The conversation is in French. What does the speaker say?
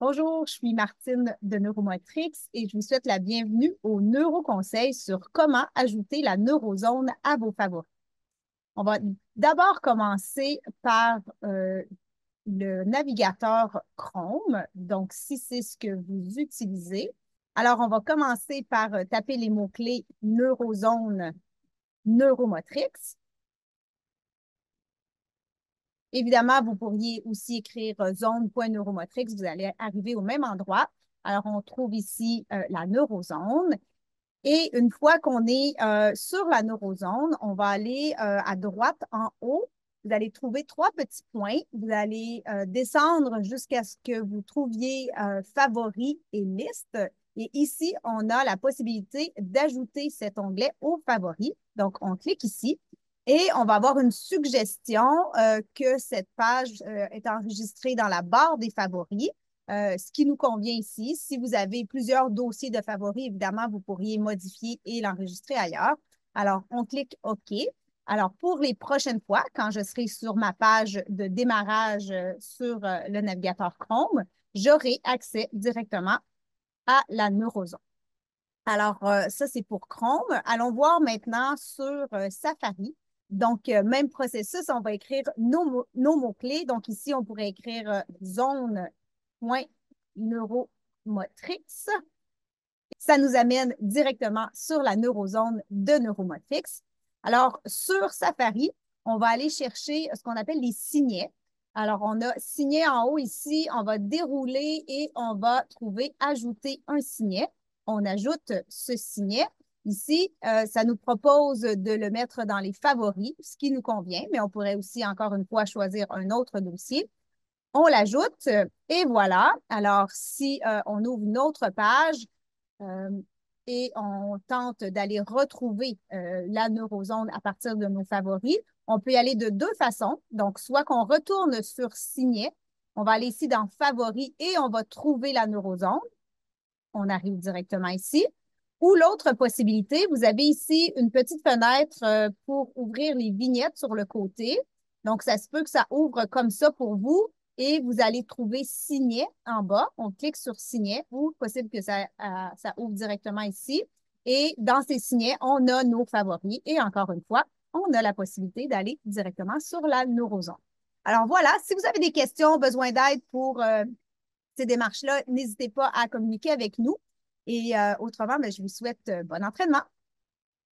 Bonjour, je suis Martine de Neuromotrix et je vous souhaite la bienvenue au Neuroconseil sur comment ajouter la neurozone à vos favoris. On va d'abord commencer par le navigateur Chrome. Donc, si c'est ce que vous utilisez, alors on va commencer par taper les mots-clés neurozone, neuromotrix. Évidemment, vous pourriez aussi écrire zone.neuromotrix. Vous allez arriver au même endroit. Alors, on trouve ici la neurozone. Et une fois qu'on est sur la neurozone, on va aller à droite en haut. Vous allez trouver trois petits points. Vous allez descendre jusqu'à ce que vous trouviez favoris et liste. Et ici, on a la possibilité d'ajouter cet onglet aux favoris. Donc, on clique ici et on va avoir une suggestion que cette page est enregistrée dans la barre des favoris. Ce qui nous convient ici. Si vous avez plusieurs dossiers de favoris, évidemment, vous pourriez modifier et l'enregistrer ailleurs. Alors, on clique OK. Alors, pour les prochaines fois, quand je serai sur ma page de démarrage sur le navigateur Chrome, j'aurai accès directement à la neurozone. Alors, ça, c'est pour Chrome. Allons voir maintenant sur Safari. Donc, même processus, on va écrire nos mots-clés. Donc, ici, on pourrait écrire zone.neuromotrix. Ça nous amène directement sur la neurozone de Neuromotrix. Alors, sur Safari, on va aller chercher ce qu'on appelle les signets. Alors, on a signet en haut ici, on va dérouler et on va trouver ajouter un signet. On ajoute ce signet. Ici, ça nous propose de le mettre dans les favoris, ce qui nous convient, mais on pourrait aussi, encore une fois, choisir un autre dossier. On l'ajoute et voilà. Alors, si on ouvre une autre page euh, et on tente d'aller retrouver la neurozone à partir de nos favoris, on peut y aller de deux façons. Donc, soit qu'on retourne sur Signet, on va aller ici dans Favoris et on va trouver la neurozone. On arrive directement ici. Ou l'autre possibilité, vous avez ici une petite fenêtre pour ouvrir les vignettes sur le côté. Donc, ça se peut que ça ouvre comme ça pour vous et vous allez trouver Signet en bas. On clique sur Signet ou possible que ça ouvre directement ici. Et dans ces signets, on a nos favoris. Et encore une fois, on a la possibilité d'aller directement sur la neurozone. Alors voilà, si vous avez des questions, besoin d'aide pour ces démarches-là, n'hésitez pas à communiquer avec nous. Et autrement, ben, je vous souhaite bon entraînement.